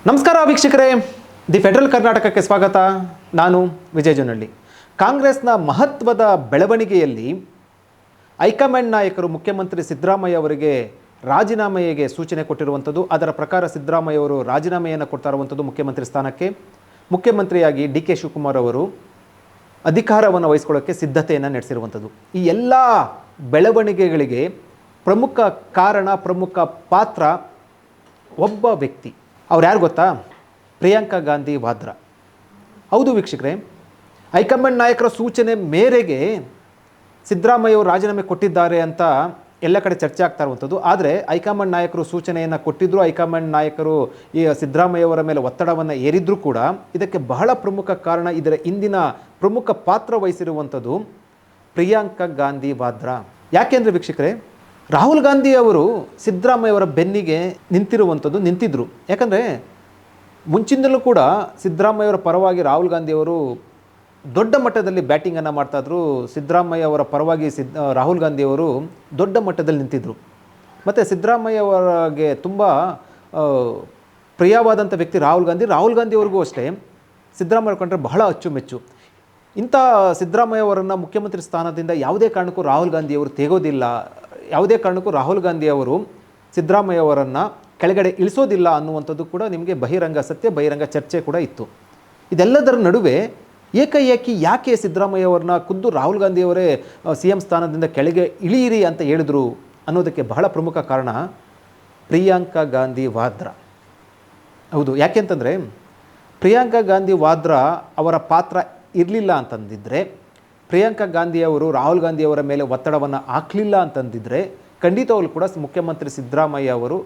ನಮಸ್ಕಾರ ವೀಕ್ಷಕರೇ, the federal ಕರ್ನಾಟಕಕ್ಕೆ ಸ್ವಾಗತ. ನಾನು ವಿಜಯ್ ಜನಹಳ್ಳಿ. ಕಾಂಗ್ರೆಸ್ನ ಮಹತ್ವದ ಬೆಳವಣಿಗೆಯಲ್ಲಿ ಹೈಕಮಾಂಡ್ ನಾಯಕರು ಮುಖ್ಯಮಂತ್ರಿ ಸಿದ್ದರಾಮಯ್ಯ ಅವರಿಗೆ ರಾಜೀನಾಮೆಗೆ ಸೂಚನೆ ಕೊಟ್ಟಿರುವಂಥದ್ದು. ಅದರ ಪ್ರಕಾರ ಸಿದ್ದರಾಮಯ್ಯ ಅವರು ರಾಜೀನಾಮೆಯನ್ನು ಕೊಡ್ತಾ ಇರುವಂಥದ್ದು ಮುಖ್ಯಮಂತ್ರಿ ಸ್ಥಾನಕ್ಕೆ. ಮುಖ್ಯಮಂತ್ರಿಯಾಗಿ ಡಿ ಕೆ ಶಿವಕುಮಾರ್ ಅವರು ಅಧಿಕಾರವನ್ನು ವಹಿಸ್ಕೊಳ್ಳೋಕ್ಕೆ ಸಿದ್ಧತೆಯನ್ನು ನಡೆಸಿರುವಂಥದ್ದು. ಈ ಎಲ್ಲ ಬೆಳವಣಿಗೆಗಳಿಗೆ ಪ್ರಮುಖ ಕಾರಣ, ಪ್ರಮುಖ ಪಾತ್ರ ಒಬ್ಬ ವ್ಯಕ್ತಿ. ಅವ್ರು ಯಾರು ಗೊತ್ತಾ? ಪ್ರಿಯಾಂಕಾ ಗಾಂಧಿ ವಾದ್ರಾ. ಹೌದು ವೀಕ್ಷಕರೇ, ಹೈಕಮಾಂಡ್ ನಾಯಕರ ಸೂಚನೆ ಮೇರೆಗೆ ಸಿದ್ದರಾಮಯ್ಯ ಅವರು ರಾಜೀನಾಮೆ ಕೊಟ್ಟಿದ್ದಾರೆ ಅಂತ ಎಲ್ಲ ಕಡೆ ಚರ್ಚೆ ಆಗ್ತಾ ಇರುವಂಥದ್ದು. ಆದರೆ ಹೈಕಮಾಂಡ್ ನಾಯಕರು ಸೂಚನೆಯನ್ನು ಕೊಟ್ಟಿದ್ದರು, ಹೈಕಮಾಂಡ್ ನಾಯಕರು ಈ ಸಿದ್ದರಾಮಯ್ಯ ಅವರ ಮೇಲೆ ಒತ್ತಡವನ್ನು ಹೇರಿದ್ರೂ ಕೂಡ ಇದಕ್ಕೆ ಬಹಳ ಪ್ರಮುಖ ಕಾರಣ, ಇದರ ಹಿಂದಿನ ಪ್ರಮುಖ ಪಾತ್ರ ವಹಿಸಿರುವಂಥದ್ದು ಪ್ರಿಯಾಂಕಾ ಗಾಂಧಿ ವಾದ್ರಾ. ಯಾಕೆಂದರೆ ವೀಕ್ಷಕರೇ, ರಾಹುಲ್ ಗಾಂಧಿ ಅವರು ಸಿದ್ದರಾಮಯ್ಯ ಅವರ ಬೆನ್ನಿಗೆ ನಿಂತಿದ್ದರು. ಯಾಕಂದರೆ ಮುಂಚಿನಿಂದಲೂ ಕೂಡ ಸಿದ್ದರಾಮಯ್ಯ ಅವರ ಪರವಾಗಿ ರಾಹುಲ್ ಗಾಂಧಿ ಅವರು ದೊಡ್ಡ ಮಟ್ಟದಲ್ಲಿ ಬ್ಯಾಟಿಂಗನ್ನು ಮಾಡ್ತಾಯಿದ್ರು. ಸಿದ್ದರಾಮಯ್ಯ ಅವರ ಪರವಾಗಿ ರಾಹುಲ್ ಗಾಂಧಿ ಅವರು ದೊಡ್ಡ ಮಟ್ಟದಲ್ಲಿ ನಿಂತಿದ್ದರು. ಮತ್ತು ಸಿದ್ದರಾಮಯ್ಯ ಅವರಿಗೆ ತುಂಬ ಪ್ರಿಯವಾದಂಥ ವ್ಯಕ್ತಿ ರಾಹುಲ್ ಗಾಂಧಿ ಅವ್ರಿಗೂ ಅಷ್ಟೇ ಸಿದ್ದರಾಮಯ್ಯ ಕಂಡ್ರೆ ಬಹಳ ಅಚ್ಚುಮೆಚ್ಚು. ಇಂಥ ಸಿದ್ದರಾಮಯ್ಯ ಅವರನ್ನು ಮುಖ್ಯಮಂತ್ರಿ ಸ್ಥಾನದಿಂದ ಯಾವುದೇ ಕಾರಣಕ್ಕೂ ರಾಹುಲ್ ಗಾಂಧಿ ಅವರು ತೆಗೋದಿಲ್ಲ, ಯಾವುದೇ ಕಾರಣಕ್ಕೂ ರಾಹುಲ್ ಗಾಂಧಿ ಅವರು ಸಿದ್ದರಾಮಯ್ಯ ಅವರನ್ನು ಕೆಳಗಡೆ ಇಳಿಸೋದಿಲ್ಲ ಅನ್ನುವಂಥದ್ದು ಕೂಡ ನಿಮಗೆ ಬಹಿರಂಗ ಸತ್ಯ, ಬಹಿರಂಗ ಚರ್ಚೆ ಕೂಡ ಇತ್ತು. ಇದೆಲ್ಲದರ ನಡುವೆ ಯಾಕೆ ಸಿದ್ದರಾಮಯ್ಯ ಅವ್ರನ್ನ ಖುದ್ದು ರಾಹುಲ್ ಗಾಂಧಿಯವರೇ CM ಸ್ಥಾನದಿಂದ ಕೆಳಗೆ ಇಳಿಯಿರಿ ಅಂತ ಹೇಳಿದ್ರು ಅನ್ನೋದಕ್ಕೆ ಬಹಳ ಪ್ರಮುಖ ಕಾರಣ ಪ್ರಿಯಾಂಕಾ ಗಾಂಧಿ ವಾದ್ರಾ. ಹೌದು, ಯಾಕೆಂತಂದರೆ ಪ್ರಿಯಾಂಕಾ ಗಾಂಧಿ ವಾದ್ರಾ ಅವರ ಪಾತ್ರ ಇರಲಿಲ್ಲ ಅಂತಂದಿದ್ದರೆ, ಪ್ರಿಯಾಂಕಾ ಗಾಂಧಿಯವರು ರಾಹುಲ್ ಗಾಂಧಿಯವರ ಮೇಲೆ ಒತ್ತಡವನ್ನು ಹಾಕಲಿಲ್ಲ ಅಂತಂದಿದ್ದರೆ ಖಂಡಿತವಾಗ್ಲೂ ಕೂಡ ಮುಖ್ಯಮಂತ್ರಿ ಸಿದ್ದರಾಮಯ್ಯ ಅವರು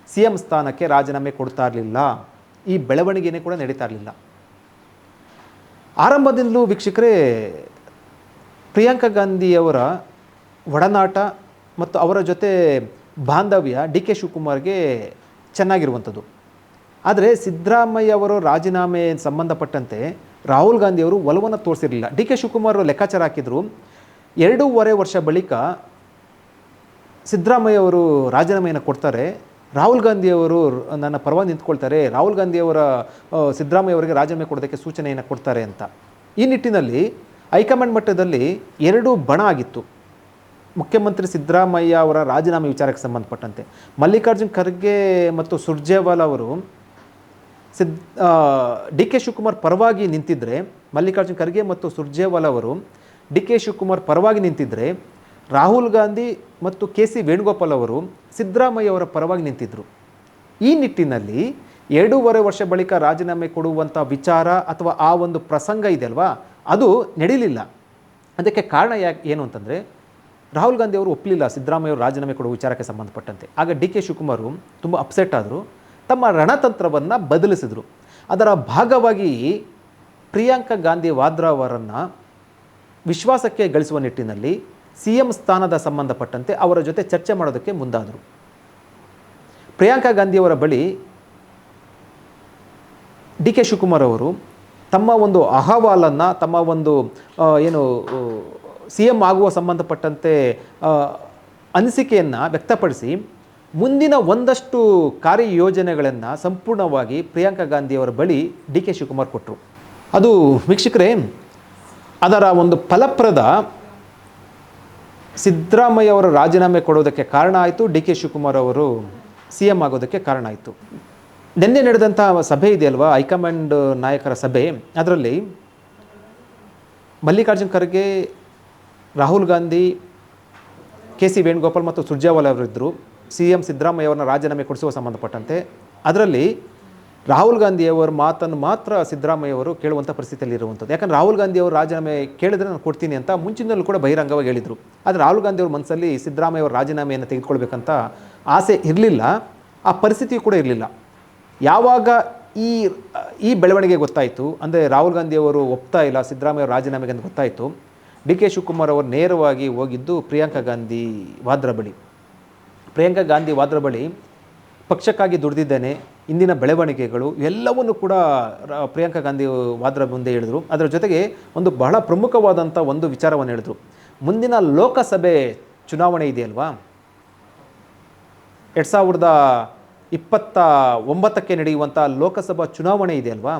CM ಸ್ಥಾನಕ್ಕೆ ರಾಜೀನಾಮೆ ಕೊಡ್ತಾ ಇರಲಿಲ್ಲ. ಈ ಬೆಳವಣಿಗೆನೇ ಕೂಡ ನಡೀತಾ ಇರಲಿಲ್ಲ. ಆರಂಭದಿಂದಲೂ ವೀಕ್ಷಕರೇ, ಪ್ರಿಯಾಂಕಾ ಗಾಂಧಿಯವರ ಒಡನಾಟ ಮತ್ತು ಅವರ ಜೊತೆ ಬಾಂಧವ್ಯ ಡಿ ಕೆ ಶಿವಕುಮಾರ್ಗೆ ಚೆನ್ನಾಗಿರುವಂಥದ್ದು. ಆದರೆ ಸಿದ್ದರಾಮಯ್ಯ ಅವರು ರಾಜೀನಾಮೆ ಸಂಬಂಧಪಟ್ಟಂತೆ ರಾಹುಲ್ ಗಾಂಧಿಯವರು ಒಲವನ್ನು ತೋರಿಸಿರಲಿಲ್ಲ. ಡಿ ಕೆ ಶಿವಕುಮಾರ್ ಲೆಕ್ಕಾಚಾರ ಹಾಕಿದ್ರು, 2.5 ವರ್ಷ ಬಳಿಕ ಸಿದ್ದರಾಮಯ್ಯ ಅವರು ರಾಜೀನಾಮೆಯನ್ನು ಕೊಡ್ತಾರೆ, ರಾಹುಲ್ ಗಾಂಧಿಯವರು ನನ್ನ ಪರವಾಗಿ ನಿಂತ್ಕೊಳ್ತಾರೆ, ರಾಹುಲ್ ಗಾಂಧಿಯವರ ಸಿದ್ದರಾಮಯ್ಯ ಅವರಿಗೆ ರಾಜೀನಾಮೆ ಕೊಡೋದಕ್ಕೆ ಸೂಚನೆಯನ್ನು ಕೊಡ್ತಾರೆ ಅಂತ. ಈ ನಿಟ್ಟಿನಲ್ಲಿ ಹೈಕಮಾಂಡ್ ಮಟ್ಟದಲ್ಲಿ 2 ಬಣ ಆಗಿತ್ತು ಮುಖ್ಯಮಂತ್ರಿ ಸಿದ್ದರಾಮಯ್ಯ ಅವರ ರಾಜೀನಾಮೆ ವಿಚಾರಕ್ಕೆ ಸಂಬಂಧಪಟ್ಟಂತೆ. ಮಲ್ಲಿಕಾರ್ಜುನ್ ಖರ್ಗೆ ಮತ್ತು ಸುರ್ಜೇವಾಲಾ ಅವರು ಡಿ ಕೆ ಶಿವಕುಮಾರ್ ಪರವಾಗಿ ನಿಂತಿದ್ದರೆ, ಮಲ್ಲಿಕಾರ್ಜುನ್ ಖರ್ಗೆ ಮತ್ತು ಸುರ್ಜೇವಾಲಾ ಅವರು ಡಿ ಕೆ ಶಿವಕುಮಾರ್ ಪರವಾಗಿ ನಿಂತಿದ್ದರೆ, ರಾಹುಲ್ ಗಾಂಧಿ ಮತ್ತು KC ವೇಣುಗೋಪಾಲ್ ಅವರು ಸಿದ್ದರಾಮಯ್ಯ ಅವರ ಪರವಾಗಿ ನಿಂತಿದ್ದರು. ಈ ನಿಟ್ಟಿನಲ್ಲಿ 2.5 ವರ್ಷ ಬಳಿಕ ರಾಜೀನಾಮೆ ಕೊಡುವಂಥ ವಿಚಾರ ಅಥವಾ ಆ ಒಂದು ಪ್ರಸಂಗ ಇದೆಯಲ್ವಾ, ಅದು ನಡೀಲಿಲ್ಲ. ಅದಕ್ಕೆ ಕಾರಣ ಏನು ಅಂತಂದರೆ, ರಾಹುಲ್ ಗಾಂಧಿ ಅವರು ಒಪ್ಪಲಿಲ್ಲ ಸಿದ್ದರಾಮಯ್ಯ ಅವರು ರಾಜೀನಾಮೆ ಕೊಡುವ ವಿಚಾರಕ್ಕೆ ಸಂಬಂಧಪಟ್ಟಂತೆ. ಆಗ ಡಿ ಕೆ ಶಿವಕುಮಾರ್ ತುಂಬ ಅಪ್ಸೆಟ್ ಆದರು, ತಮ್ಮ ರಣತಂತ್ರವನ್ನು ಬದಲಿಸಿದರು. ಅದರ ಭಾಗವಾಗಿ ಪ್ರಿಯಾಂಕಾ ಗಾಂಧಿ ವಾದ್ರಾ ಅವರನ್ನು ವಿಶ್ವಾಸಕ್ಕೆ ಗಳಿಸುವ ನಿಟ್ಟಿನಲ್ಲಿ CM ಸ್ಥಾನದ ಸಂಬಂಧಪಟ್ಟಂತೆ ಅವರ ಜೊತೆ ಚರ್ಚೆ ಮಾಡೋದಕ್ಕೆ ಮುಂದಾದರು. ಪ್ರಿಯಾಂಕಾ ಗಾಂಧಿಯವರ ಬಳಿ ಡಿ ಕೆ ಶಿವಕುಮಾರ್ ಅವರು ತಮ್ಮ ಒಂದು ಅಹವಾಲನ್ನು, ತಮ್ಮ ಒಂದು CM ಆಗುವ ಸಂಬಂಧಪಟ್ಟಂತೆ ಅನಿಸಿಕೆಯನ್ನು ವ್ಯಕ್ತಪಡಿಸಿ ಮುಂದಿನ ಒಂದಷ್ಟು ಕಾರ್ಯಯೋಜನೆಗಳನ್ನು ಸಂಪೂರ್ಣವಾಗಿ ಪ್ರಿಯಾಂಕಾ ಗಾಂಧಿಯವರ ಬಳಿ ಡಿ ಕೆ ಶಿವಕುಮಾರ್ ಕೊಟ್ಟರು. ಅದು ವೀಕ್ಷಕರೇ, ಅದರ ಒಂದು ಫಲಪ್ರದ ಸಿದ್ದರಾಮಯ್ಯ ಅವರ ರಾಜೀನಾಮೆ ಕೊಡೋದಕ್ಕೆ ಕಾರಣ ಆಯಿತು, ಡಿ ಕೆ ಶಿವಕುಮಾರ್ ಅವರು CM ಆಗೋದಕ್ಕೆ ಕಾರಣ ಆಯಿತು. ನಿನ್ನೆ ನಡೆದಂಥ ಸಭೆ ಇದೆಯಲ್ವಾ, ಹೈಕಮಾಂಡ್ ನಾಯಕರ ಸಭೆ, ಅದರಲ್ಲಿ ಮಲ್ಲಿಕಾರ್ಜುನ್ ಖರ್ಗೆ, ರಾಹುಲ್ ಗಾಂಧಿ, KC ವೇಣುಗೋಪಾಲ್ ಮತ್ತು ಸುರ್ಜೇವಾಲಾ ಅವರಿದ್ದರು CM ಸಿದ್ದರಾಮಯ್ಯ ಅವರನ್ನ ರಾಜೀನಾಮೆ ಕೊಡಿಸುವ ಸಂಬಂಧಪಟ್ಟಂತೆ. ಅದರಲ್ಲಿ ರಾಹುಲ್ ಗಾಂಧಿಯವರ ಮಾತನ್ನು ಮಾತ್ರ ಸಿದ್ದರಾಮಯ್ಯ ಅವರು ಕೇಳುವಂಥ ಪರಿಸ್ಥಿತಿಯಲ್ಲಿ ಇರುವಂಥದ್ದು. ಯಾಕಂದರೆ ರಾಹುಲ್ ಗಾಂಧಿ ಅವರು ರಾಜೀನಾಮೆ ಕೇಳಿದ್ರೆ ನಾನು ಕೊಡ್ತೀನಿ ಅಂತ ಮುಂಚಿನಲ್ಲೂ ಕೂಡ ಬಹಿರಂಗವಾಗಿ ಹೇಳಿದರು. ಆದರೆ ರಾಹುಲ್ ಗಾಂಧಿ ಅವ್ರ ಮನಸ್ಸಲ್ಲಿ ಸಿದ್ದರಾಮಯ್ಯ ಅವರ ರಾಜೀನಾಮೆಯನ್ನು ತೆಗೆದುಕೊಳ್ಬೇಕಂತ ಆಸೆ ಇರಲಿಲ್ಲ, ಆ ಪರಿಸ್ಥಿತಿ ಕೂಡ ಇರಲಿಲ್ಲ. ಯಾವಾಗ ಈ ಬೆಳವಣಿಗೆ ಗೊತ್ತಾಯಿತು, ಅಂದರೆ ರಾಹುಲ್ ಗಾಂಧಿಯವರು ಒಪ್ತಾ ಇಲ್ಲ ಸಿದ್ದರಾಮಯ್ಯ ಅವರ ರಾಜೀನಾಮೆಗೆ ಅಂತ ಗೊತ್ತಾಯಿತು, ಡಿ ಕೆ ಶಿವಕುಮಾರ್ ಅವರು ನೇರವಾಗಿ ಹೋಗಿದ್ದು ಪ್ರಿಯಾಂಕಾ ಗಾಂಧಿ ವಾದ್ರಾ ಬಳಿ. ಪ್ರಿಯಾಂಕಾ ಗಾಂಧಿ ವಾದ್ರಾ ಬಳಿ ಪಕ್ಷಕ್ಕಾಗಿ ದುಡಿದಿದ್ದೇನೆ, ಇಂದಿನ ಬೆಳವಣಿಗೆಗಳು ಎಲ್ಲವನ್ನೂ ಕೂಡ ಪ್ರಿಯಾಂಕಾ ಗಾಂಧಿ ವಾದ್ರಾ ಮುಂದೆ ಹೇಳಿದರು. ಅದರ ಜೊತೆಗೆ ಒಂದು ಬಹಳ ಪ್ರಮುಖವಾದಂಥ ಒಂದು ವಿಚಾರವನ್ನು ಹೇಳಿದರು. ಮುಂದಿನ ಲೋಕಸಭೆ ಚುನಾವಣೆ ಇದೆಯಲ್ವಾ, 29ಕ್ಕೆ ನಡೆಯುವಂಥ ಲೋಕಸಭಾ ಚುನಾವಣೆ ಇದೆಯಲ್ವಾ,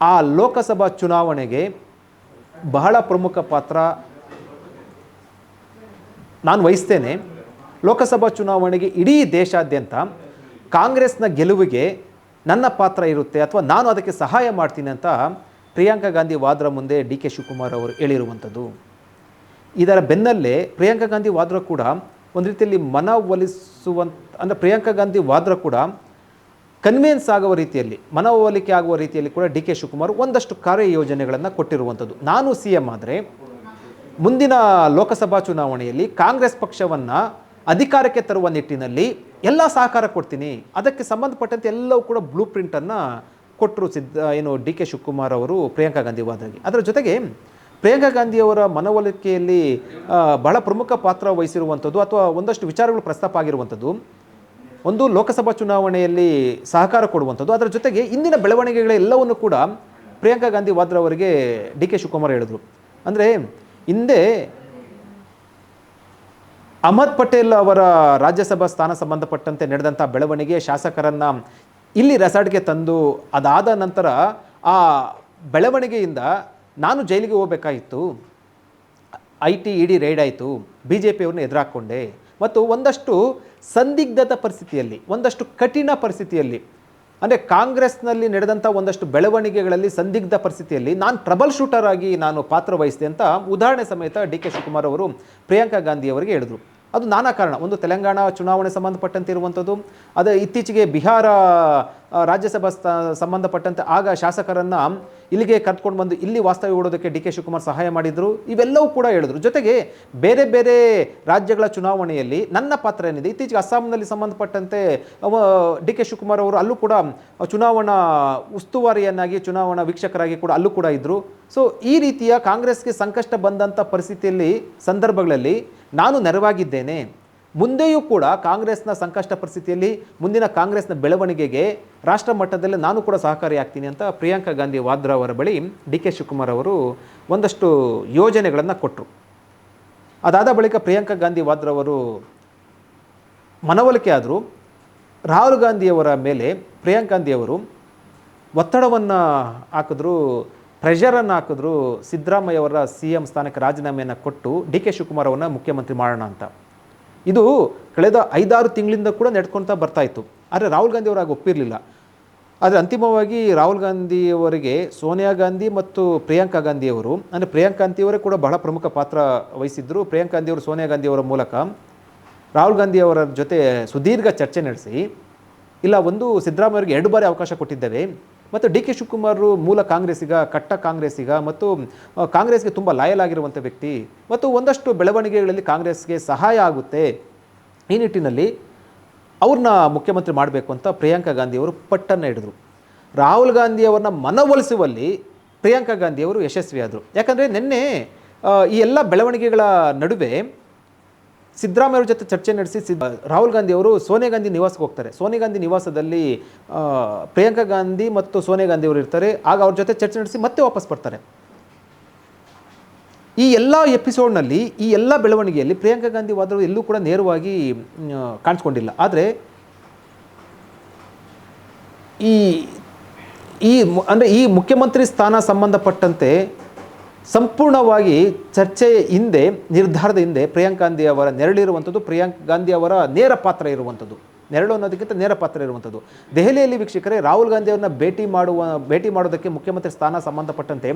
ಆ ಲೋಕಸಭಾ ಚುನಾವಣೆಗೆ ಬಹಳ ಪ್ರಮುಖ ಪಾತ್ರ ನಾನು ವಹಿಸ್ತೇನೆ. ಲೋಕಸಭಾ ಚುನಾವಣೆಗೆ ಇಡೀ ದೇಶಾದ್ಯಂತ ಕಾಂಗ್ರೆಸ್ನ ಗೆಲುವಿಗೆ ನನ್ನ ಪಾತ್ರ ಇರುತ್ತೆ ಅಥವಾ ನಾನು ಅದಕ್ಕೆ ಸಹಾಯ ಮಾಡ್ತೀನಿ ಅಂತ ಪ್ರಿಯಾಂಕಾ ಗಾಂಧಿ ವಾದ್ರಾ ಮುಂದೆ ಡಿ ಕೆ ಶಿವಕುಮಾರ್ ಅವರು ಹೇಳಿರುವಂಥದ್ದು. ಇದರ ಬೆನ್ನಲ್ಲೇ ಪ್ರಿಯಾಂಕಾ ಗಾಂಧಿ ವಾದ್ರಾ ಕೂಡ ಒಂದು ರೀತಿಯಲ್ಲಿ ಮನವೊಲಿಸುವಂಥ, ಅಂದರೆ ಪ್ರಿಯಾಂಕಾ ಗಾಂಧಿ ವಾದ್ರಾ ಕೂಡ ಕನ್ವಿನ್ಸ್ ಆಗುವ ರೀತಿಯಲ್ಲಿ, ಮನವೊಲಿಕೆ ಆಗುವ ರೀತಿಯಲ್ಲಿ ಕೂಡ ಡಿ ಕೆ ಶಿವಕುಮಾರ್ ಒಂದಷ್ಟು ಕಾರ್ಯಯೋಜನೆಗಳನ್ನು ಕೊಟ್ಟಿರುವಂಥದ್ದು. ನಾನು CM ಆದರೆ ಮುಂದಿನ ಲೋಕಸಭಾ ಚುನಾವಣೆಯಲ್ಲಿ ಕಾಂಗ್ರೆಸ್ ಪಕ್ಷವನ್ನು ಅಧಿಕಾರಕ್ಕೆ ತರುವ ನಿಟ್ಟಿನಲ್ಲಿ ಎಲ್ಲ ಸಹಕಾರ ಕೊಡ್ತೀನಿ, ಅದಕ್ಕೆ ಸಂಬಂಧಪಟ್ಟಂತೆ ಎಲ್ಲವೂ ಕೂಡ ಬ್ಲೂ ಪ್ರಿಂಟನ್ನು ಕೊಟ್ಟರು ಡಿ ಕೆ ಶಿವಕುಮಾರ್ ಅವರು ಪ್ರಿಯಾಂಕಾ ಗಾಂಧಿ ವಾದ್ರಾಗೆ. ಅದರ ಜೊತೆಗೆ ಪ್ರಿಯಾಂಕಾ ಗಾಂಧಿಯವರ ಮನವೊಲಿಕೆಯಲ್ಲಿ ಬಹಳ ಪ್ರಮುಖ ಪಾತ್ರ ವಹಿಸಿರುವಂಥದ್ದು ಅಥವಾ ಒಂದಷ್ಟು ವಿಚಾರಗಳು ಪ್ರಸ್ತಾಪ ಆಗಿರುವಂಥದ್ದು, ಒಂದು ಲೋಕಸಭಾ ಚುನಾವಣೆಯಲ್ಲಿ ಸಹಕಾರ ಕೊಡುವಂಥದ್ದು, ಅದರ ಜೊತೆಗೆ ಇಂದಿನ ಬೆಳವಣಿಗೆಗಳೆಲ್ಲವನ್ನು ಕೂಡ ಪ್ರಿಯಾಂಕಾ ಗಾಂಧಿ ವಾದ್ರಾ ಅವರಿಗೆ ಡಿ ಕೆ ಶಿವಕುಮಾರ್ ಹೇಳಿದರು. ಅಂದರೆ ಹಿಂದೆ ಅಹಮದ್ ಪಟೇಲ್ ಅವರ ರಾಜ್ಯಸಭಾ ಸ್ಥಾನ ಸಂಬಂಧಪಟ್ಟಂತೆ ನಡೆದಂಥ ಬೆಳವಣಿಗೆ, ಶಾಸಕರನ್ನು ಇಲ್ಲಿ ರೆಸಾರ್ಟ್ಗೆ ತಂದು ಅದಾದ ನಂತರ ಆ ಬೆಳವಣಿಗೆಯಿಂದ ನಾನು ಜೈಲಿಗೆ ಹೋಗಬೇಕಾಗಿತ್ತು, IT ED ರೈಡ್ ಆಯಿತು, BJPಯವ್ರನ್ನ ಎದುರಾಕೊಂಡೆ ಮತ್ತು ಒಂದಷ್ಟು ಸಂದಿಗ್ಧದ ಪರಿಸ್ಥಿತಿಯಲ್ಲಿ, ಒಂದಷ್ಟು ಕಠಿಣ ಪರಿಸ್ಥಿತಿಯಲ್ಲಿ, ಅಂದರೆ ಕಾಂಗ್ರೆಸ್ನಲ್ಲಿ ನಡೆದಂಥ ಒಂದಷ್ಟು ಬೆಳವಣಿಗೆಗಳಲ್ಲಿ ಸಂದಿಗ್ಧ ಪರಿಸ್ಥಿತಿಯಲ್ಲಿ ನಾನು ಟ್ರಬಲ್ ಶೂಟರ್ ಆಗಿ ನಾನು ಪಾತ್ರ ವಹಿಸಿದೆ ಅಂತ ಉದಾಹರಣೆ ಸಮೇತ ಡಿ ಕೆ ಶಿವಕುಮಾರ್ ಅವರು ಪ್ರಿಯಾಂಕಾ ಗಾಂಧಿ ಅವರಿಗೆ ಹೇಳಿದರು. ಅದು ನಾನಾ ಕಾರಣ, ಒಂದು ತೆಲಂಗಾಣ ಚುನಾವಣೆ ಸಂಬಂಧಪಟ್ಟಂತೆ ಇರುವಂಥದ್ದು, ಅದು ಇತ್ತೀಚೆಗೆ ಬಿಹಾರ ರಾಜ್ಯಸಭಾ ಸಂಬಂಧಪಟ್ಟಂತೆ ಆಗ ಶಾಸಕರನ್ನು ಇಲ್ಲಿಗೆ ಕರ್ಕೊಂಡು ಬಂದು ಇಲ್ಲಿ ವಾಸ್ತವ್ಯ ಹೂಡೋದಕ್ಕೆ ಡಿ ಕೆ ಶಿವಕುಮಾರ್ ಸಹಾಯ ಮಾಡಿದರು, ಇವೆಲ್ಲವೂ ಕೂಡ ಹೇಳಿದ್ರು. ಜೊತೆಗೆ ಬೇರೆ ಬೇರೆ ರಾಜ್ಯಗಳ ಚುನಾವಣೆಯಲ್ಲಿ ನನ್ನ ಪಾತ್ರ ಏನಿದೆ, ಇತ್ತೀಚೆಗೆ ಅಸ್ಸಾಂನಲ್ಲಿ ಸಂಬಂಧಪಟ್ಟಂತೆ ಡಿ ಕೆ ಶಿವಕುಮಾರ್ ಅವರು ಅಲ್ಲೂ ಕೂಡ ಚುನಾವಣಾ ಉಸ್ತುವಾರಿಯನ್ನಾಗಿ, ಚುನಾವಣಾ ವೀಕ್ಷಕರಾಗಿ ಕೂಡ ಅಲ್ಲೂ ಕೂಡ ಇದ್ದರು. ಸೊ ಈ ರೀತಿಯ ಕಾಂಗ್ರೆಸ್ಗೆ ಸಂಕಷ್ಟ ಬಂದಂಥ ಪರಿಸ್ಥಿತಿಯಲ್ಲಿ, ಸಂದರ್ಭಗಳಲ್ಲಿ ನಾನು ನೆರವಾಗಿದ್ದೇನೆ. ಮುಂದೆಯೂ ಕೂಡ ಕಾಂಗ್ರೆಸ್ನ ಸಂಕಷ್ಟ ಪರಿಸ್ಥಿತಿಯಲ್ಲಿ, ಮುಂದಿನ ಕಾಂಗ್ರೆಸ್ನ ಬೆಳವಣಿಗೆಗೆ ರಾಷ್ಟ್ರ ಮಟ್ಟದಲ್ಲಿ ನಾನು ಕೂಡ ಸಹಕಾರಿಯಾಗ್ತೀನಿ ಅಂತ ಪ್ರಿಯಾಂಕಾ ಗಾಂಧಿ ವಾದ್ರಾ ಅವರ ಬಳಿ ಡಿ ಕೆ ಶಿವಕುಮಾರ್ ಅವರು ಒಂದಷ್ಟು ಯೋಜನೆಗಳನ್ನು ಕೊಟ್ಟರು. ಅದಾದ ಬಳಿಕ ಪ್ರಿಯಾಂಕಾ ಗಾಂಧಿ ವಾದ್ರಾ ಅವರು ಮನವೊಲಿಕೆ ಆದರು. ರಾಹುಲ್ ಗಾಂಧಿಯವರ ಮೇಲೆ ಪ್ರಿಯಾಂಕಾ ಗಾಂಧಿಯವರು ಒತ್ತಡವನ್ನು ಹಾಕಿದ್ರು, ಪ್ರೆಷರನ್ನು ಹಾಕಿದ್ರು. ಸಿದ್ದರಾಮಯ್ಯ ಅವರ CM ಸ್ಥಾನಕ್ಕೆ ರಾಜೀನಾಮೆಯನ್ನು ಕೊಟ್ಟು ಡಿ ಕೆ ಶಿವಕುಮಾರ್ ಅವರನ್ನ ಮುಖ್ಯಮಂತ್ರಿ ಮಾಡೋಣ ಅಂತ. ಇದು ಕಳೆದ 5-6 ತಿಂಗಳಿಂದ ಕೂಡ ನಡ್ಕೊಳ್ತಾ ಬರ್ತಾಯಿತ್ತು. ಆದರೆ ರಾಹುಲ್ ಗಾಂಧಿ ಅವರು ಆಗ ಒಪ್ಪಿರಲಿಲ್ಲ. ಆದರೆ ಅಂತಿಮವಾಗಿ ರಾಹುಲ್ ಗಾಂಧಿಯವರಿಗೆ ಸೋನಿಯಾ ಗಾಂಧಿ ಮತ್ತು ಪ್ರಿಯಾಂಕಾ ಗಾಂಧಿಯವರು, ಅಂದರೆ ಪ್ರಿಯಾಂಕಾ ಗಾಂಧಿಯವರೇ ಕೂಡ ಬಹಳ ಪ್ರಮುಖ ಪಾತ್ರ ವಹಿಸಿದ್ದರು. ಪ್ರಿಯಾಂಕಾ ಗಾಂಧಿಯವರು ಸೋನಿಯಾ ಗಾಂಧಿಯವರ ಮೂಲಕ ರಾಹುಲ್ ಗಾಂಧಿಯವರ ಜೊತೆ ಸುದೀರ್ಘ ಚರ್ಚೆ ನಡೆಸಿ, ಇಲ್ಲ ಒಂದು ಸಿದ್ದರಾಮಯ್ಯವ್ರಿಗೆ 2 ಬಾರಿ ಅವಕಾಶ ಕೊಟ್ಟಿದ್ದೇವೆ ಮತ್ತು ಡಿ ಕೆ ಶಿವಕುಮಾರ್ ಮೂಲ ಕಾಂಗ್ರೆಸ್ಸಿಗ, ಕಟ್ಟ ಕಾಂಗ್ರೆಸ್ಸಿಗ ಮತ್ತು ಕಾಂಗ್ರೆಸ್ಗೆ ತುಂಬ ಲಾಯಲ್ ಆಗಿರುವಂಥ ವ್ಯಕ್ತಿ ಮತ್ತು ಒಂದಷ್ಟು ಬೆಳವಣಿಗೆಗಳಲ್ಲಿ ಕಾಂಗ್ರೆಸ್ಗೆ ಸಹಾಯ ಆಗುತ್ತೆ, ಈ ನಿಟ್ಟಿನಲ್ಲಿ ಅವ್ರನ್ನ ಮುಖ್ಯಮಂತ್ರಿ ಮಾಡಬೇಕು ಅಂತ ಪ್ರಿಯಾಂಕಾ ಗಾಂಧಿಯವರು ಪಟ್ಟನ್ನು ಹಿಡಿದ್ರು. ರಾಹುಲ್ ಗಾಂಧಿಯವರನ್ನ ಮನವೊಲಿಸುವಲ್ಲಿ ಪ್ರಿಯಾಂಕಾ ಗಾಂಧಿಯವರು ಯಶಸ್ವಿಯಾದರು. ಯಾಕಂದರೆ ನಿನ್ನೆ ಈ ಎಲ್ಲ ಬೆಳವಣಿಗೆಗಳ ನಡುವೆ ಸಿದ್ದರಾಮಯ್ಯವ್ರ ಜೊತೆ ಚರ್ಚೆ ನಡೆಸಿ ರಾಹುಲ್ ಗಾಂಧಿ ಅವರು ಸೋನಿಯಾ ಗಾಂಧಿ ನಿವಾಸಕ್ಕೆ ಹೋಗ್ತಾರೆ. ಸೋನಿಯಾ ಗಾಂಧಿ ನಿವಾಸದಲ್ಲಿ ಪ್ರಿಯಾಂಕಾ ಗಾಂಧಿ ಮತ್ತು ಸೋನಿಯಾ ಗಾಂಧಿ ಅವರು ಇರ್ತಾರೆ. ಆಗ ಅವ್ರ ಜೊತೆ ಚರ್ಚೆ ನಡೆಸಿ ಮತ್ತೆ ವಾಪಸ್ ಬರ್ತಾರೆ. ಈ ಎಲ್ಲ ಎಪಿಸೋಡ್ನಲ್ಲಿ, ಈ ಎಲ್ಲ ಬೆಳವಣಿಗೆಯಲ್ಲಿ ಪ್ರಿಯಾಂಕಾ ಗಾಂಧಿ ವಾದ್ರಾ ಎಲ್ಲೂ ಕೂಡ ನೇರವಾಗಿ ಕಾಣಿಸ್ಕೊಂಡಿಲ್ಲ. ಆದರೆ ಅಂದರೆ ಈ ಮುಖ್ಯಮಂತ್ರಿ ಸ್ಥಾನ ಸಂಬಂಧಪಟ್ಟಂತೆ ಸಂಪೂರ್ಣವಾಗಿ ಚರ್ಚೆಯ ಹಿಂದೆ, ನಿರ್ಧಾರದ ಹಿಂದೆ ಪ್ರಿಯಾಂಕಾ ಗಾಂಧಿ ಅವರ ನೆರಳಿರುವಂಥದ್ದು, ಪ್ರಿಯಾಂಕಾ ಗಾಂಧಿ ಅವರ ನೇರ ಪಾತ್ರ ಇರುವಂಥದ್ದು. ನೆರಳು ಅನ್ನೋದಕ್ಕಿಂತ ನೇರ ಪಾತ್ರ ಇರುವಂಥದ್ದು. ದೆಹಲಿಯಲ್ಲಿ ವೀಕ್ಷಕರೇ, ರಾಹುಲ್ ಗಾಂಧಿ ಅವರನ್ನ ಭೇಟಿ ಮಾಡೋದಕ್ಕೆ ಮುಖ್ಯಮಂತ್ರಿ ಸ್ಥಾನ ಸಂಬಂಧಪಟ್ಟಂತೆ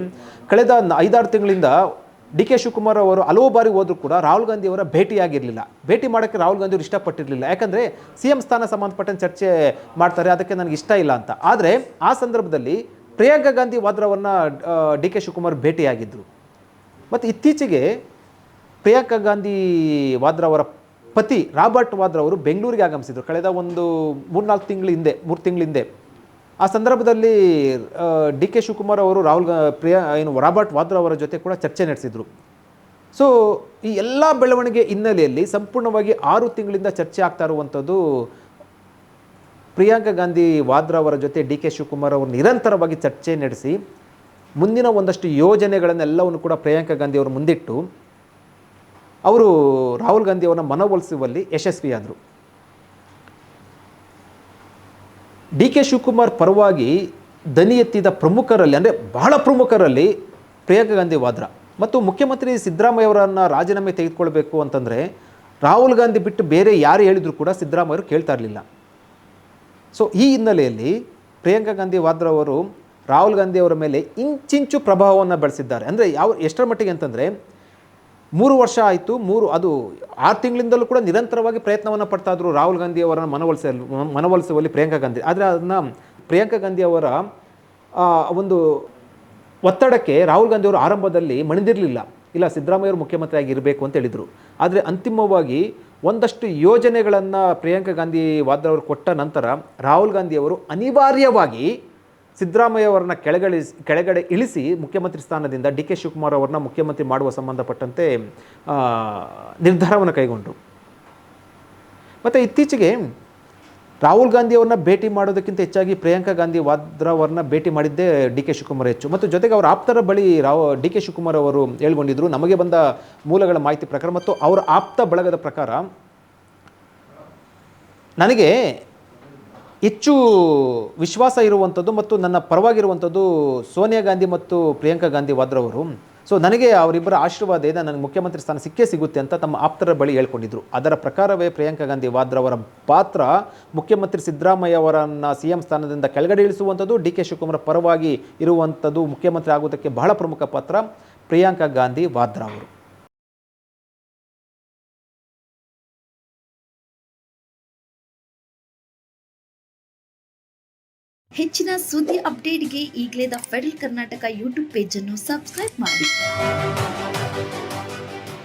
ಕಳೆದ 5-6 ತಿಂಗಳಿಂದ ಡಿ ಕೆ ಶಿವಕುಮಾರ್ ಅವರು ಹಲವು ಬಾರಿ ಹೋದರೂ ಕೂಡ ರಾಹುಲ್ ಗಾಂಧಿ ಅವರ ಭೇಟಿಯಾಗಿರಲಿಲ್ಲ. ಭೇಟಿ ಮಾಡೋಕ್ಕೆ ರಾಹುಲ್ ಗಾಂಧಿ ಅವರು ಇಷ್ಟಪಟ್ಟಿರಲಿಲ್ಲ. ಯಾಕಂದರೆ CM ಸ್ಥಾನ ಸಂಬಂಧಪಟ್ಟಂತೆ ಚರ್ಚೆ ಮಾಡ್ತಾರೆ, ಅದಕ್ಕೆ ನನಗೆ ಇಷ್ಟ ಇಲ್ಲ ಅಂತ. ಆದರೆ ಆ ಸಂದರ್ಭದಲ್ಲಿ ಪ್ರಿಯಾಂಕಾ ಗಾಂಧಿ ವಾದ್ರಾವನ್ನು ಡಿ ಕೆ ಶಿವಕುಮಾರ್ ಭೇಟಿಯಾಗಿದ್ದರು. ಮತ್ತು ಇತ್ತೀಚೆಗೆ ಪ್ರಿಯಾಂಕಾ ಗಾಂಧಿ ವಾದ್ರಾ ಅವರ ಪತಿ ರಾಬರ್ಟ್ ವಾದ್ರಾ ಅವರು ಬೆಂಗಳೂರಿಗೆ ಆಗಮಿಸಿದರು ಕಳೆದ ಒಂದು 3 ತಿಂಗಳ ಹಿಂದೆ. ಆ ಸಂದರ್ಭದಲ್ಲಿ ಡಿ ಕೆ ಶಿವಕುಮಾರ್ ಅವರು ರಾಬರ್ಟ್ ವಾದ್ರಾ ಅವರ ಜೊತೆ ಕೂಡ ಚರ್ಚೆ ನಡೆಸಿದರು. ಸೊ ಈ ಎಲ್ಲ ಬೆಳವಣಿಗೆ ಹಿನ್ನೆಲೆಯಲ್ಲಿ ಸಂಪೂರ್ಣವಾಗಿ 6 ತಿಂಗಳಿಂದ ಚರ್ಚೆ ಆಗ್ತಾ ಇರುವಂಥದ್ದು ಪ್ರಿಯಾಂಕಾ ಗಾಂಧಿ ವಾದ್ರಾ ಅವರ ಜೊತೆ ಡಿ ಕೆ ಶಿವಕುಮಾರ್ ಅವರು ನಿರಂತರವಾಗಿ ಚರ್ಚೆ ನಡೆಸಿ ಮುಂದಿನ ಒಂದಷ್ಟು ಯೋಜನೆಗಳನ್ನೆಲ್ಲವನ್ನು ಕೂಡ ಪ್ರಿಯಾಂಕಾ ಗಾಂಧಿ ಅವರು ಮುಂದಿಟ್ಟು ಅವರು ರಾಹುಲ್ ಗಾಂಧಿ ಅವರನ್ನ ಮನವೊಲಿಸುವಲ್ಲಿ ಯಶಸ್ವಿಯಾದರು. ಡಿ ಕೆ ಶಿವಕುಮಾರ್ ಪರವಾಗಿ ದನಿ ಎತ್ತಿದ ಪ್ರಮುಖರಲ್ಲಿ, ಅಂದರೆ ಬಹಳ ಪ್ರಮುಖರಲ್ಲಿ ಪ್ರಿಯಾಂಕಾ ಗಾಂಧಿ ವಾದ್ರಾ. ಮತ್ತು ಮುಖ್ಯಮಂತ್ರಿ ಸಿದ್ದರಾಮಯ್ಯ ಅವರನ್ನು ರಾಜೀನಾಮೆ ತೆಗೆದುಕೊಳ್ಬೇಕು ಅಂತಂದರೆ ರಾಹುಲ್ ಗಾಂಧಿ ಬಿಟ್ಟು ಬೇರೆ ಯಾರು ಹೇಳಿದ್ರು ಕೂಡ ಸಿದ್ದರಾಮಯ್ಯವರು ಕೇಳ್ತಾ ಇರಲಿಲ್ಲ. ಸೊ ಈ ಹಿನ್ನೆಲೆಯಲ್ಲಿ ಪ್ರಿಯಾಂಕಾ ಗಾಂಧಿ ವಾದ್ರಾ ಅವರು ರಾಹುಲ್ ಗಾಂಧಿ ಅವರ ಮೇಲೆ ಇಂಚಿಂಚು ಪ್ರಭಾವವನ್ನು ಬೆಳೆಸಿದ್ದಾರೆ. ಅಂದರೆ ಎಷ್ಟರ ಮಟ್ಟಿಗೆ ಅಂತಂದರೆ 3 ವರ್ಷ ಆಯಿತು, 6 ತಿಂಗಳಿಂದಲೂ ಕೂಡ ನಿರಂತರವಾಗಿ ಪ್ರಯತ್ನವನ್ನು ಪಡ್ತಾ ಇದ್ರು ರಾಹುಲ್ ಗಾಂಧಿ ಅವರನ್ನು ಮನವೊಲಿಸುವಲ್ಲಿ ಪ್ರಿಯಾಂಕಾ ಗಾಂಧಿ. ಆದರೆ ಅದನ್ನು ಪ್ರಿಯಾಂಕಾ ಗಾಂಧಿ ಅವರ ಒಂದು ಒತ್ತಡಕ್ಕೆ ರಾಹುಲ್ ಗಾಂಧಿ ಅವರು ಆರಂಭದಲ್ಲಿ ಮಣಿದಿರಲಿಲ್ಲ. ಇಲ್ಲ, ಸಿದ್ದರಾಮಯ್ಯವರು ಮುಖ್ಯಮಂತ್ರಿ ಆಗಿರಬೇಕು ಅಂತ ಹೇಳಿದರು. ಆದರೆ ಅಂತಿಮವಾಗಿ ಒಂದಷ್ಟು ಯೋಜನೆಗಳನ್ನು ಪ್ರಿಯಾಂಕಾ ಗಾಂಧಿ ವಾದ್ರಾ ಅವರು ಕೊಟ್ಟ ನಂತರ ರಾಹುಲ್ ಗಾಂಧಿ ಅವರು ಅನಿವಾರ್ಯವಾಗಿ ಸಿದ್ದರಾಮಯ್ಯ ಅವರನ್ನ ಕೆಳಗಡೆ ಇಳಿಸಿ ಮುಖ್ಯಮಂತ್ರಿ ಸ್ಥಾನದಿಂದ ಡಿ ಕೆ ಶಿವಕುಮಾರ್ ಅವರನ್ನ ಮುಖ್ಯಮಂತ್ರಿ ಮಾಡುವ ಸಂಬಂಧಪಟ್ಟಂತೆ ನಿರ್ಧಾರವನ್ನು ಕೈಗೊಂಡರು. ಮತ್ತು ಇತ್ತೀಚೆಗೆ ರಾಹುಲ್ ಗಾಂಧಿ ಅವ್ರನ್ನ ಭೇಟಿ ಮಾಡೋದಕ್ಕಿಂತ ಹೆಚ್ಚಾಗಿ ಪ್ರಿಯಾಂಕಾ ಗಾಂಧಿ ವಾದ್ರಾ ಅವರನ್ನ ಭೇಟಿ ಮಾಡಿದ್ದೇ ಡಿ ಕೆ ಶಿವಕುಮಾರ್ ಹೆಚ್ಚು. ಮತ್ತು ಜೊತೆಗೆ ಅವರ ಆಪ್ತರ ಬಳಿ ಡಿ ಕೆ ಶಿವಕುಮಾರ್ ಅವರು ಹೇಳ್ಕೊಂಡಿದ್ರು, ನಮಗೆ ಬಂದ ಮೂಲಗಳ ಮಾಹಿತಿ ಪ್ರಕಾರ ಮತ್ತು ಅವರ ಆಪ್ತ ಬಳಗದ ಪ್ರಕಾರ, ನನಗೆ ಹೆಚ್ಚು ವಿಶ್ವಾಸ ಇರುವಂಥದ್ದು ಮತ್ತು ನನ್ನ ಪರವಾಗಿರುವಂಥದ್ದು ಸೋನಿಯಾ ಗಾಂಧಿ ಮತ್ತು ಪ್ರಿಯಾಂಕಾ ಗಾಂಧಿ ವಾದ್ರಾ ಅವರು. ಸೊ ನನಗೆ ಅವರಿಬ್ಬರ ಆಶೀರ್ವಾದ ಇದೆ, ನನಗೆ ಮುಖ್ಯಮಂತ್ರಿ ಸ್ಥಾನ ಸಿಕ್ಕೇ ಸಿಗುತ್ತೆ ಅಂತ ತಮ್ಮ ಆಪ್ತರ ಬಳಿ ಹೇಳ್ಕೊಂಡಿದ್ರು. ಅದರ ಪ್ರಕಾರವೇ ಪ್ರಿಯಾಂಕಾ ಗಾಂಧಿ ವಾದ್ರಾ ಅವರ ಪಾತ್ರ ಮುಖ್ಯಮಂತ್ರಿ ಸಿದ್ದರಾಮಯ್ಯ ಅವರನ್ನು CM ಸ್ಥಾನದಿಂದ ಕೆಳಗಡೆ ಇಳಿಸುವಂಥದ್ದು, ಡಿ ಕೆ ಶಿವಕುಮಾರ್ ಪರವಾಗಿ ಇರುವಂಥದ್ದು, ಮುಖ್ಯಮಂತ್ರಿ ಆಗೋದಕ್ಕೆ ಬಹಳ ಪ್ರಮುಖ ಪಾತ್ರ ಪ್ರಿಯಾಂಕಾ ಗಾಂಧಿ ವಾದ್ರಾ ಅವರು. ಹೆಚ್ಚಿನ ಸುದ್ದಿ ಅಪ್ಡೇಟ್ಗೆ ಈಗಲೇ the federal Karnataka YouTube page ಅನ್ನು ಸಬ್ಸ್ಕ್ರೈಬ್ ಮಾಡಿ.